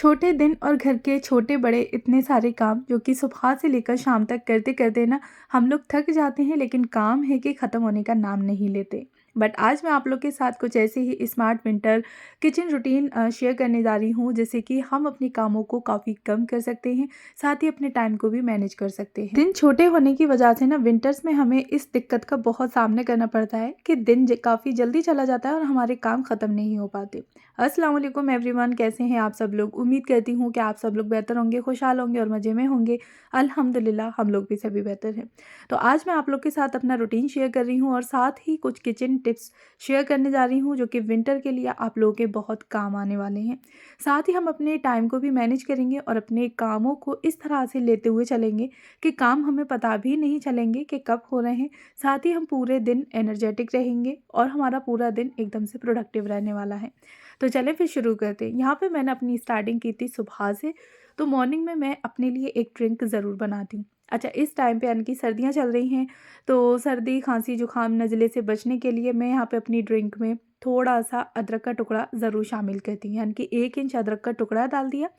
छोटे दिन और घर के छोटे बड़े इतने सारे काम जो कि सुबह से लेकर शाम तक करते करते ना हम लोग थक जाते हैं, लेकिन काम है कि ख़त्म होने का नाम नहीं लेते। बट आज मैं आप लोग के साथ कुछ ऐसे ही smart winter kitchen routine share करने जा रही हूँ, जिससे कि हम अपने कामों को काफ़ी कम कर सकते हैं, साथ ही अपने टाइम को भी मैनेज कर सकते हैं। दिन छोटे होने की वजह से ना विंटर्स में हमें इस दिक्कत का बहुत सामना करना पड़ता है कि दिन काफ़ी जल्दी चला जाता है और हमारे काम ख़त्म नहीं हो पाते। अस्सलाम वालेकुम एवरीवन, कैसे हैं आप सब लोग। उम्मीद करती हूँ कि आप सब लोग बेहतर होंगे, खुशहाल होंगे और मज़े में होंगे। अल्हम्दुलिल्लाह हम लोग भी सभी बेहतर हैं। तो आज मैं आप लोग के साथ अपना रूटीन शेयर कर रही हूँ और साथ ही कुछ किचन टिप्स शेयर करने जा रही हूँ, जो कि विंटर के लिए आप लोगों के बहुत काम आने वाले हैं। साथ ही हम अपने टाइम को भी मैनेज करेंगे और अपने कामों को इस तरह से लेते हुए चलेंगे कि काम हमें पता भी नहीं चलेंगे कि कब हो रहे हैं। साथ ही हम पूरे दिन एनर्जेटिक रहेंगे और हमारा पूरा दिन एकदम से प्रोडक्टिव रहने वाला है। तो चलें फिर शुरू करते हैं। यहाँ पे मैंने अपनी स्टार्टिंग की थी सुबह से। तो मॉर्निंग में मैं अपने लिए एक ड्रिंक ज़रूर बनाती हूँ। अच्छा, इस टाइम पे यानी कि सर्दियाँ चल रही हैं, तो सर्दी खांसी जुकाम नज़ले से बचने के लिए मैं यहाँ पे अपनी ड्रिंक में थोड़ा सा अदरक का टुकड़ा ज़रूर शामिल करती हूँ, यानी कि 1 इंच अदरक का टुकड़ा डाल दिया।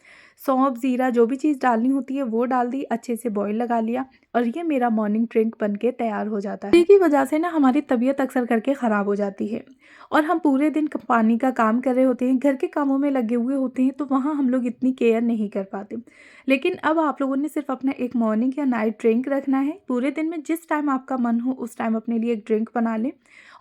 सौंफ ज़ीरा जो भी चीज़ डालनी होती है वो डाल दी, अच्छे से बॉईल लगा लिया और ये मेरा मॉर्निंग ड्रिंक बन के तैयार हो जाता है। की वजह से ना हमारी तबीयत अक्सर करके ख़राब हो जाती है और हम पूरे दिन पानी का काम कर रहे होते हैं, घर के कामों में लगे हुए होते हैं, तो वहाँ हम लोग इतनी केयर नहीं कर पाते। लेकिन अब आप लोगों ने सिर्फ अपना एक मॉर्निंग या नाइट ड्रिंक रखना है। पूरे दिन में जिस टाइम आपका मन हो उस टाइम अपने लिए एक ड्रिंक बना लें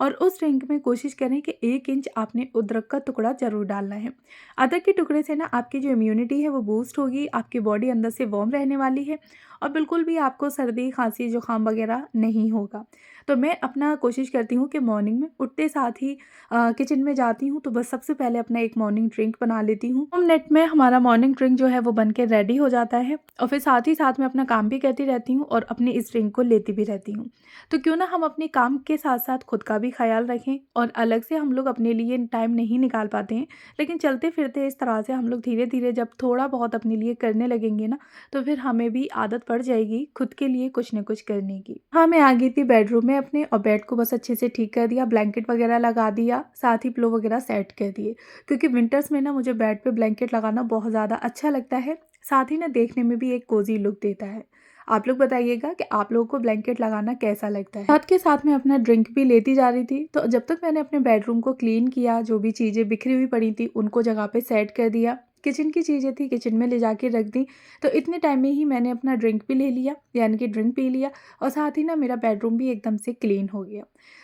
और उस ड्रिंक में कोशिश करें कि 1 इंच आपने अदरक का टुकड़ा ज़रूर डालना है। अदरक के टुकड़े से ना आपकी जो इम्यूनिटी है वो बूस्ट होगी, आपकी बॉडी अंदर से वार्म रहने वाली है और बिल्कुल भी आपको सर्दी खांसी जुकाम वगैरह नहीं होगा। तो मैं अपना कोशिश करती हूँ कि मॉर्निंग में उठते साथ ही किचन में जाती हूँ, तो बस सबसे पहले अपना एक मॉर्निंग ड्रिंक बना लेती हूँ। 2 मिनट में हमारा मॉर्निंग ड्रिंक जो है वो बन के रेडी हो जाता है और फिर साथ ही साथ मैं अपना काम भी करती रहती हूँ और अपने इस ड्रिंक को लेती भी रहती हूँ। तो क्यों ना हम अपने काम के साथ साथ खुद का भी ख्याल रखें, और अलग से हम लोग अपने लिए टाइम नहीं निकाल पाते हैं, लेकिन चलते फिरते इस तरह से हम लोग धीरे धीरे जब थोड़ा बहुत अपने लिए करने लगेंगे ना, तो फिर हमें भी आदत पड़ जाएगी खुद के लिए कुछ न कुछ करने की। हाँ, मैं आ गई थी बेडरूम में अपने और बेड को बस अच्छे से ठीक कर दिया, ब्लैंकेट वगैरह लगा दिया, साथ ही पिलो वगैरह सेट कर दिए, क्योंकि विंटर्स में ना मुझे बेड पे ब्लैंकेट लगाना बहुत ज़्यादा अच्छा लगता है। साथ ही ना देखने में भी एक कोजी लुक देता है। आप लोग बताइएगा कि आप लोगों को ब्लैंकेट लगाना कैसा लगता है। साथ के साथ मैं अपना ड्रिंक भी लेती जा रही थी, तो जब तक मैंने अपने बेडरूम को क्लीन किया, जो भी चीज़ें बिखरी हुई पड़ी थी उनको जगह पे सेट कर दिया, किचन की चीज़ें थी किचन में ले जाके रख दी, तो इतने टाइम में ही मैंने अपना ड्रिंक भी ले लिया, यानी कि ड्रिंक पी लिया और साथ ही ना मेरा बेडरूम भी एकदम से क्लीन हो गया।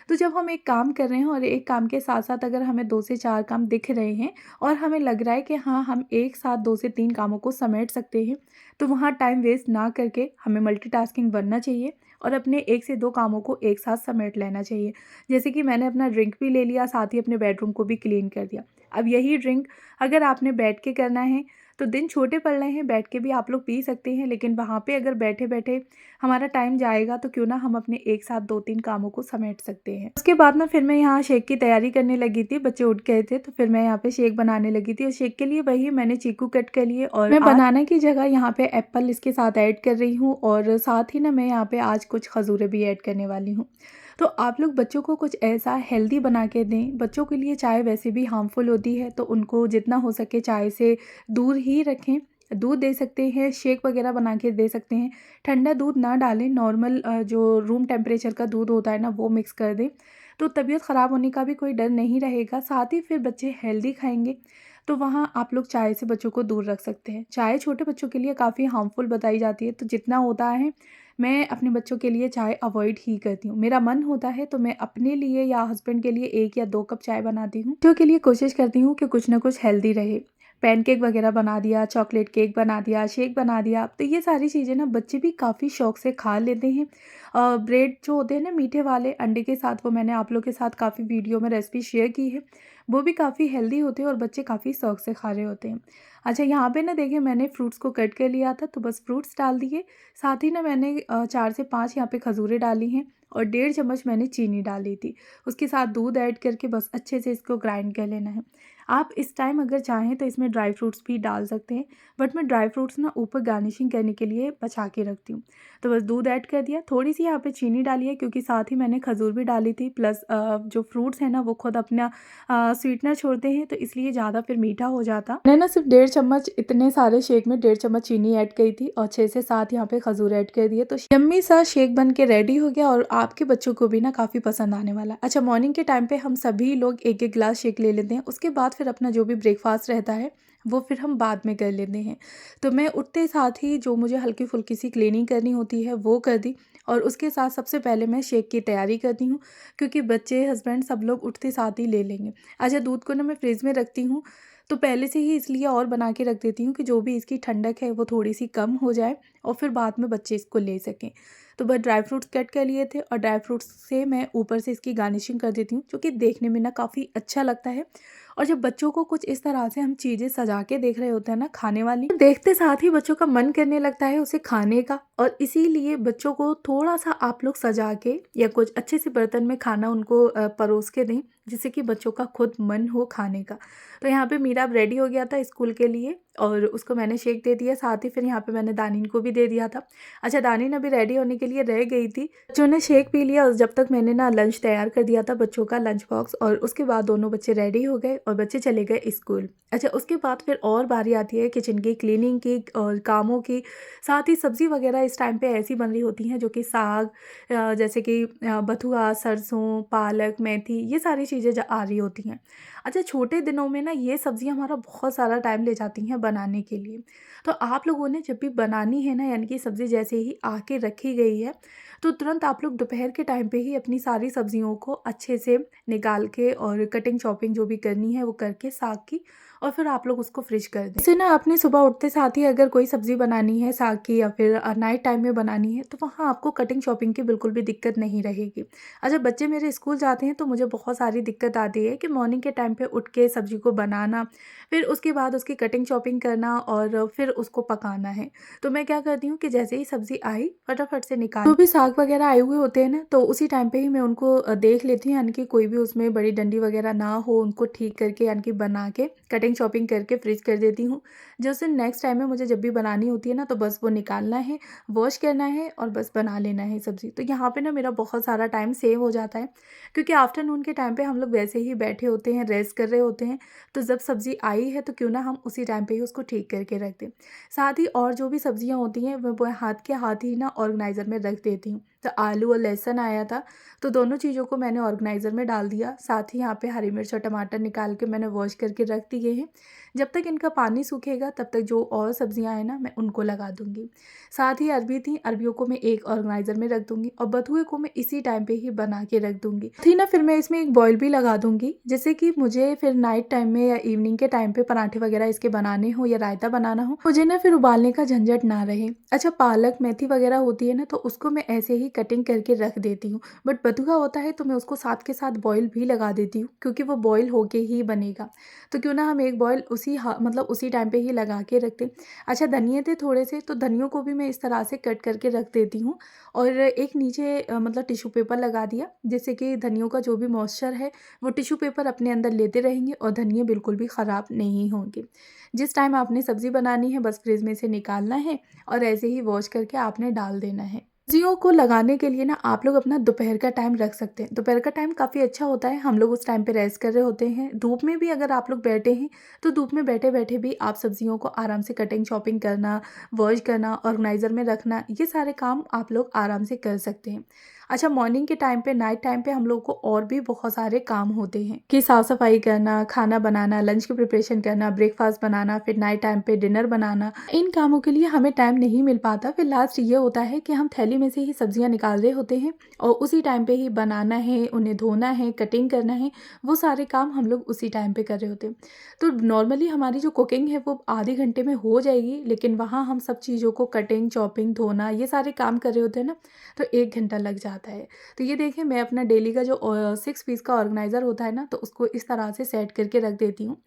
तो जब हम एक काम कर रहे हैं और एक काम के साथ साथ अगर हमें 2 से 4 काम दिख रहे हैं और हमें लग रहा है कि हाँ, हम एक साथ 2 से 3 कामों को समेट सकते हैं, तो वहाँ टाइम वेस्ट ना करके हमें मल्टीटास्किंग बनना चाहिए और अपने 1 से 2 कामों को एक साथ समेट लेना चाहिए। जैसे कि मैंने अपना ड्रिंक भी ले लिया, साथ ही अपने बेडरूम को भी क्लीन कर दिया। अब यही ड्रिंक अगर आपने बैठ के करना है, तो दिन छोटे पड़ रहे हैं, बैठ के भी आप लोग पी सकते हैं, लेकिन वहाँ पे अगर बैठे-बैठे हमारा टाइम जाएगा, तो क्यों ना हम अपने एक साथ 2-3 कामों को समेट सकते हैं। उसके बाद ना फिर मैं यहाँ शेक की तैयारी करने लगी थी, बच्चे उठ गए थे, तो फिर मैं यहाँ पे शेक बनाने लगी थी और शेक के लिए वही मैंने चीकू कट कर लिए और मैं बनाना की जगह यहाँ पे एप्पल इसके साथ ऐड कर रही हूँ और साथ ही ना मैं यहाँ पे आज कुछ खजूरें भी ऐड करने वाली हूँ। तो आप लोग बच्चों को कुछ ऐसा हेल्दी बना के दें। बच्चों के लिए चाय वैसे भी हार्मफुल होती है, तो उनको जितना हो सके चाय से दूर ही रखें। दूध दे सकते हैं, शेक वगैरह बना के दे सकते हैं। ठंडा दूध ना डालें, नॉर्मल जो रूम टेम्परेचर का दूध होता है ना वो मिक्स कर दें, तो तबीयत ख़राब होने का भी कोई डर नहीं रहेगा। साथ ही फिर बच्चे हेल्दी खाएंगे, तो वहाँ आप लोग चाय से बच्चों को दूर रख सकते हैं। चाय छोटे बच्चों के लिए काफ़ी हार्मफुल बताई जाती है, तो जितना होता है मैं अपने बच्चों के लिए चाय अवॉइड ही करती हूँ। मेरा मन होता है तो मैं अपने लिए या हस्बैंड के लिए 1 या 2 कप चाय बनाती हूँ। बच्चों के लिए कोशिश करती हूँ कि कुछ ना कुछ हेल्दी रहे। पैनकेक वगैरह बना दिया, चॉकलेट केक बना दिया, शेक बना दिया, तो ये सारी चीज़ें ना बच्चे भी काफ़ी शौक से खा लेते हैं। ब्रेड जो होते हैं ना मीठे वाले अंडे के साथ, वो मैंने आप लोग के साथ काफ़ी वीडियो में रेसिपी शेयर की है, वो भी काफ़ी हेल्दी होते हैं और बच्चे काफ़ी शौक से खा रहे होते हैं। अच्छा, यहाँ पे ना देखिए मैंने फ्रूट्स को कट कर लिया था, तो बस फ्रूट्स डाल दिए, साथ ही ना मैंने 4 से 5 यहाँ पे खजूरें डाली हैं और 1.5 चम्मच मैंने चीनी डाली थी। उसके साथ दूध ऐड करके बस अच्छे से इसको ग्राइंड कर लेना है। आप इस टाइम अगर चाहें तो इसमें ड्राई फ्रूट्स भी डाल सकते हैं, बट मैं ड्राई फ्रूट्स ना ऊपर गार्निशिंग करने के लिए बचा के रखती हूँ। तो बस दूध ऐड कर दिया, थोड़ी-सी यहाँ पे चीनी डाली है क्योंकि साथ ही मैंने खजूर भी डाली थी, प्लस जो फ्रूट्स हैं ना वो खुद अपना स्वीटनर छोड़ते हैं, तो इसलिए ज़्यादा फिर मीठा हो जाता। मैंने ना सिर्फ 1.5 चम्मच, इतने सारे शेक में 1.5 चम्मच चीनी ऐड करी थी और 6 से 7 यहाँ पे खजूर ऐड कर दिए, तो यम्मी सा शेक बन के रेडी हो गया और आपके बच्चों को भी ना काफ़ी पसंद आने वाला है। अच्छा, मॉर्निंग के टाइम पे हम सभी लोग एक एक गिलास शेक ले लेते हैं, उसके बाद फिर अपना जो भी ब्रेकफास्ट रहता है वो फिर हम बाद में कर लेते हैं। तो मैं उठते साथ ही जो मुझे हल्की फुल्की सी क्लीनिंग करनी होती है वो कर दी, और उसके साथ सबसे पहले मैं शेक की तैयारी करती हूँ क्योंकि बच्चे, हस्बैंड सब लोग उठते साथ ही ले लेंगे। अच्छा, दूध को ना मैं फ्रिज में रखती हूँ, तो पहले से ही इसलिए और बना के रख देती हूँ कि जो भी इसकी ठंडक है वो थोड़ी सी कम हो जाए और फिर बाद में बच्चे इसको ले सकें। तो बस ड्राई फ्रूट्स कट कर लिए थे और ड्राई फ्रूट्स से मैं ऊपर से इसकी गार्निशिंग कर देती हूँ, जो कि देखने में ना काफ़ी अच्छा लगता है। और जब बच्चों को कुछ इस तरह से हम चीज़ें सजा के देख रहे होते हैं ना खाने वाली, तो देखते साथ ही बच्चों का मन करने लगता है उसे खाने का, और इसीलिए बच्चों को थोड़ा सा आप लोग सजा के या कुछ अच्छे से बर्तन में खाना उनको परोस के दें, जिससे कि बच्चों का खुद मन हो खाने का। तो यहाँ पे मीरा अब रेडी हो गया था स्कूल के लिए और उसको मैंने शेक दे दिया, साथ ही फिर यहाँ पे मैंने दानिन को भी दे दिया था। अच्छा, दानिन अभी रेडी होने के लिए रह गई थी, बच्चों ने शेक पी लिया और जब तक मैंने ना लंच तैयार कर दिया था, बच्चों का लंच बॉक्स, और उसके बाद दोनों बच्चे रेडी हो गए और बच्चे चले गए स्कूल। अच्छा, उसके बाद फिर और बारी आती है किचन की क्लीनिंग की और कामों की। साथ ही सब्ज़ी वगैरह इस टाइम पे ऐसी बन रही होती हैं जो कि साग, जैसे कि बथुआ, सरसों, पालक, मेथी, ये सारी चीज़ें आ रही होती हैं। अच्छा, छोटे दिनों में ना ये सब्ज़ियाँ हमारा बहुत सारा टाइम ले जाती हैं बनाने के लिए। तो आप लोगों ने जब भी बनानी है ना, यानी कि सब्ज़ी जैसे ही आके रखी गई है, तो तुरंत आप लोग दोपहर के टाइम पे ही अपनी सारी सब्ज़ियों को अच्छे से निकाल के और कटिंग चॉपिंग जो भी करनी है वो करके साग की, और फिर आप लोग उसको फ्रिज कर दें। इसे ना आपने सुबह उठते साथ ही अगर कोई सब्ज़ी बनानी है साग की या फिर नाइट टाइम में बनानी है, तो वहाँ आपको कटिंग चॉपिंग की बिल्कुल भी दिक्कत नहीं रहेगी। अच्छा, बच्चे मेरे स्कूल जाते हैं तो मुझे बहुत सारी दिक्कत आती है कि मॉर्निंग के टाइम पे उठ के सब्ज़ी को बनाना, फिर उसके बाद उसकी कटिंग चॉपिंग करना और फिर उसको पकाना है। तो मैं क्या करती हूँ कि जैसे ही सब्ज़ी आई फटाफट से निकाल, जो भी साग वगैरह आए हुए होते हैं ना, तो उसी टाइम पे ही मैं उनको देख लेती हूँ, यानी कि कोई भी उसमें बड़ी डंडी वगैरह ना हो, उनको ठीक करके यानी कि बना के कटिंग चॉपिंग करके फ्रीज कर देती हूँ। जैसे नेक्स्ट टाइम में मुझे जब भी बनानी होती है ना, तो बस वो निकालना है, वॉश करना है और बस बना लेना है सब्ज़ी। तो यहाँ पे ना मेरा बहुत सारा टाइम सेव हो जाता है, क्योंकि आफ्टरनून के टाइम पे हम लोग वैसे ही बैठे होते हैं, रेस्ट कर रहे होते हैं, तो जब सब्ज़ी आई है तो क्यों ना हम उसी टाइम पे ही उसको ठीक करके रख दें। साथ ही और जो भी सब्ज़ियाँ होती हैं वो हाथ के हाथ ही ना ऑर्गेनाइज़र में रख देती हूँ। तो आलू और लहसुन आया था, तो दोनों चीज़ों को मैंने ऑर्गेनाइज़र में डाल दिया। साथ ही यहाँ पे हरी मिर्च और टमाटर निकाल के मैंने वॉश करके रख दिए हैं। जब तक इनका पानी सूखेगा तब तक जो और सब्जियां हैं ना, मैं उनको लगा दूंगी। साथ ही अरबी थी, अरबियों को मैं एक ऑर्गेनाइज़र में रख दूंगी और बथुए को मैं इसी टाइम पे ही बना के रख दूंगी। थी ना, फिर मैं इसमें एक बॉयल भी लगा दूंगी, जैसे कि मुझे फिर नाइट टाइम में या इवनिंग के टाइम पे पराठे वगैरह इसके बनाने हो या रायता बनाना हो, मुझे ना फिर उबालने का झंझट ना रहे। अच्छा, पालक मेथी वगैरह होती है ना, तो उसको मैं ऐसे ही कटिंग करके रख देती हूँ, बट बथुआ होता है तो मैं उसको साथ के साथ बॉयल भी लगा देती हूँ, क्योंकि वो बॉयल होके ही बनेगा। तो क्यों ना हम एक बॉयल मतलब उसी टाइम पे ही लगा के रखते हैं। अच्छा, धनिये थे थोड़े से, तो धनियों को भी मैं इस तरह से कट करके रख देती हूँ और एक नीचे मतलब टिश्यू पेपर लगा दिया, जिससे कि धनियों का जो भी मॉइस्चर है वो टिश्यू पेपर अपने अंदर लेते रहेंगे और धनिये बिल्कुल भी ख़राब नहीं होंगे। जिस टाइम आपने सब्ज़ी बनानी है बस फ्रिज में से निकालना है और ऐसे ही वॉश करके आपने डाल देना है। सब्जियों को लगाने के लिए ना आप लोग अपना दोपहर का टाइम रख सकते हैं। दोपहर का टाइम काफ़ी अच्छा होता है, हम लोग उस टाइम पे रेस्ट कर रहे होते हैं। धूप में भी अगर आप लोग बैठे हैं तो धूप में बैठे बैठे भी आप सब्जियों को आराम से कटिंग चॉपिंग करना, वॉश करना, ऑर्गेनाइज़र में रखना, ये सारे काम आप लोग आराम से कर सकते हैं। अच्छा, मॉर्निंग के टाइम पे, नाइट टाइम पे हम लोग को और भी बहुत सारे काम होते हैं कि साफ़ सफाई करना, खाना बनाना, लंच की प्रिपरेशन करना, ब्रेकफास्ट बनाना, फिर नाइट टाइम पे डिनर बनाना। इन कामों के लिए हमें टाइम नहीं मिल पाता। फिर लास्ट ये होता है कि हम थैली में से ही सब्जियां निकाल रहे होते हैं और उसी टाइम पे ही बनाना है, उन्हें धोना है, कटिंग करना है, वो सारे काम हम लोग उसी टाइम पे कर रहे होते हैं। तो नॉर्मली हमारी जो कुकिंग है वो आधे घंटे में हो जाएगी, लेकिन वहाँ हम सब चीज़ों को कटिंग, चॉपिंग, धोना, ये सारे काम कर रहे होते हैं ना, तो 1 घंटा लग जाता है। जाता है। तो ये देखिए मैं अपना डेली का जो 6 पीस का ऑर्गेनाइज़र होता है ना, तो उसको इस तरह से सेट करके रख देती हूँ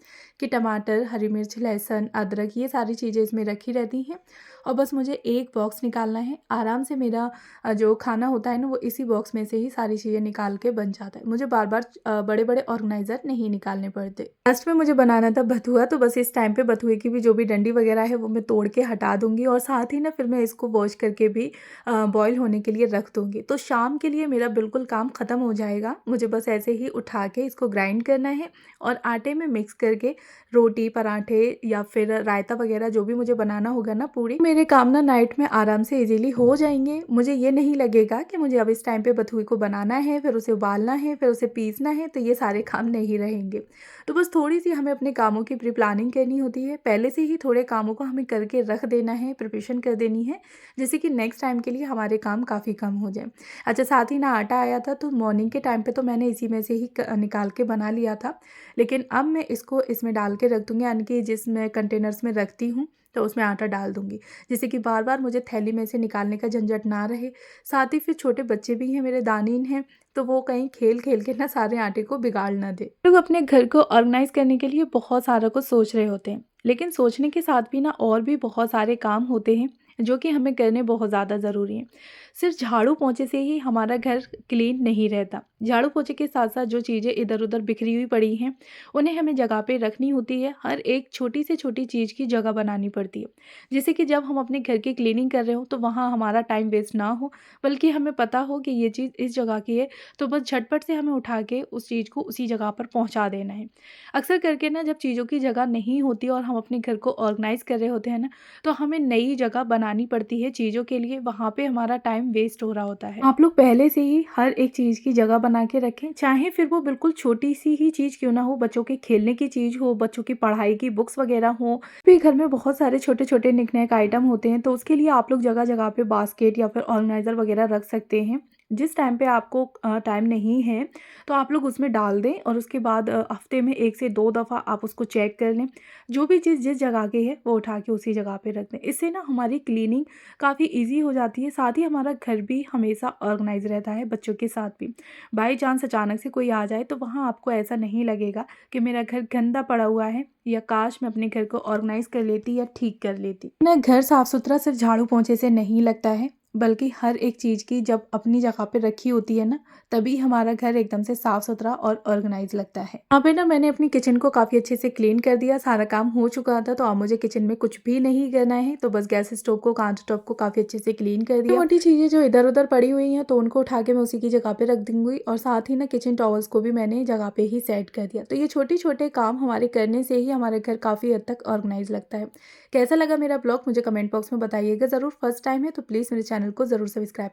कि टमाटर, हरी मिर्च, लहसुन, अदरक ये सारी चीज़ें इसमें रखी रहती हैं और बस मुझे एक बॉक्स निकालना है। आराम से मेरा जो खाना होता है ना, वो इसी बॉक्स में से ही सारी चीज़ें निकाल के बन जाता है। मुझे बार-बार बड़े-बड़े ऑर्गेनाइज़र नहीं निकालने पड़ते। लास्ट में मुझे बनाना था भथुआ, तो बस इस टाइम पे भथुए की भी जो भी डंडी वगैरह है वो मैं तोड़ के हटा दूँगी और साथ ही ना फिर मैं इसको वॉश करके भी बॉयल होने के लिए रख दूँगी। तो शाम के लिए मेरा बिल्कुल काम ख़त्म हो जाएगा। मुझे बस ऐसे ही उठा के इसको ग्राइंड करना है और आटे में मिक्स करके रोटी, पराठे या फिर रायता वगैरह जो भी मुझे बनाना होगा ना पूड़ी, मेरे काम ना नाइट में आराम से ईज़िली हो जाएँगे। मुझे ये नहीं लगेगा कि मुझे अब इस टाइम पे बथुए को बनाना है, फिर उसे उबालना है, फिर उसे पीसना है, तो ये सारे काम नहीं रहेंगे। तो बस थोड़ी-सी हमें अपने कामों की प्री प्लानिंग करनी होती है। पहले से ही थोड़े कामों को हमें करके रख देना है, प्रिपरेशन कर देनी है, जिससे कि नेक्स्ट टाइम के लिए हमारे काम काफ़ी कम हो जाएँ। अच्छा, साथ ही ना आटा आया था, तो मॉर्निंग के टाइम पे तो मैंने इसी में से ही निकाल के बना लिया था। लेकिन अब मैं इसको इसमें डाल के रख दूँगी, यानी कि जिसमें कंटेनर्स में रखती हूँ, तो उसमें आटा डाल दूँगी, जिससे कि बार-बार मुझे थैली में से निकालने का झंझट ना रहे। साथ ही फिर छोटे बच्चे भी हैं, मेरे दानीन हैं, तो वो कहीं खेल-खेल के ना सारे आटे को बिगाड़ ना दें। लोग अपने घर को ऑर्गेनाइज़ करने के लिए बहुत सारा कुछ सोच रहे होते हैं, लेकिन सोचने के साथ भी ना और भी बहुत सारे काम होते हैं, जो कि हमें करने बहुत ज़्यादा ज़रूरी हैं। सिर्फ झाड़ू पोंछे से ही हमारा घर क्लीन नहीं रहता। झाड़ू पोंछे के साथ-साथ जो चीज़ें इधर-उधर बिखरी हुई पड़ी हैं, उन्हें हमें जगह पे रखनी होती है। हर एक छोटी से छोटी चीज़ की जगह बनानी पड़ती है। जैसे कि जब हम अपने घर की क्लीनिंग कर रहे हो, तो वहाँ हमारा टाइम वेस्ट ना हो, बल्कि हमें पता हो कि ये चीज़ इस जगह की है, तो बस झटपट से हमें उठा के उस चीज़ को उसी जगह पर पहुँचा देना है। अक्सर करके ना जब चीज़ों की जगह नहीं होती और हम अपने घर को ऑर्गनाइज़ कर रहे होते हैं ना, तो हमें नई जगह बनानी पड़ती है चीज़ों के लिए, वहाँ पे हमारा टाइम वेस्ट हो रहा होता है। आप लोग पहले से ही हर एक चीज़ की जगह बना के रखें, चाहे फिर वो बिल्कुल छोटी-सी ही चीज़ क्यों ना हो, बच्चों के खेलने की चीज़ हो, बच्चों की पढ़ाई की बुक्स वगैरह हो, भी घर में बहुत सारे छोटे-छोटे निक-नैक आइटम होते हैं, तो उसके लिए आप लोग जगह-जगह पे बास्केट या फिर ऑर्गनाइज़र वगैरह रख सकते हैं। जिस टाइम पे आपको टाइम नहीं है, तो आप लोग उसमें डाल दें और उसके बाद हफ्ते में 1 से 2 दफ़ा आप उसको चेक कर लें। जो भी चीज़ जिस जगह की है, वो उठा के उसी जगह पे रख दें। इससे ना हमारी क्लीनिंग काफ़ी ईज़ी हो जाती है, साथ ही हमारा घर भी हमेशा ऑर्गनाइज़ रहता है, बच्चों के साथ भी। बाई चांस अचानक से कोई आ जाए, तो वहाँ आपको ऐसा नहीं लगेगा कि मेरा घर गंदा पड़ा हुआ है या काश मैं अपने घर को ऑर्गनाइज़ कर लेती या ठीक कर लेती। ना घर साफ-सुथरा सिर्फ झाड़ू पोंछे से नहीं लगता है, बल्कि हर एक चीज़ की जब अपनी जगह पे रखी होती है ना, तभी हमारा घर एकदम से साफ-सुथरा और ऑर्गनाइज़ लगता है। यहाँ पे ना मैंने अपनी किचन को काफ़ी अच्छे से क्लीन कर दिया, सारा काम हो चुका था, तो अब मुझे किचन में कुछ भी नहीं करना है। तो बस गैस स्टोव को, कांच स्टोव को काफ़ी अच्छे से क्लीन कर दिया। छोटी चीज़ें जो इधर-उधर पड़ी हुई हैं, तो उनको उठा के मैं उसी की जगह पे रख दूँगी और साथ ही ना किचन टॉवल्स को भी मैंने जगह पे ही सेट कर दिया। तो ये छोटे-छोटे काम हमारे करने से ही हमारा घर काफ़ी हद तक ऑर्गनाइज़ लगता है। कैसा लगा मेरा ब्लॉग मुझे कमेंट बॉक्स में बताइएगा ज़रूर। फर्स्ट टाइम है तो प्लीज़ मेरे चैनल को ज़रूर सब्सक्राइब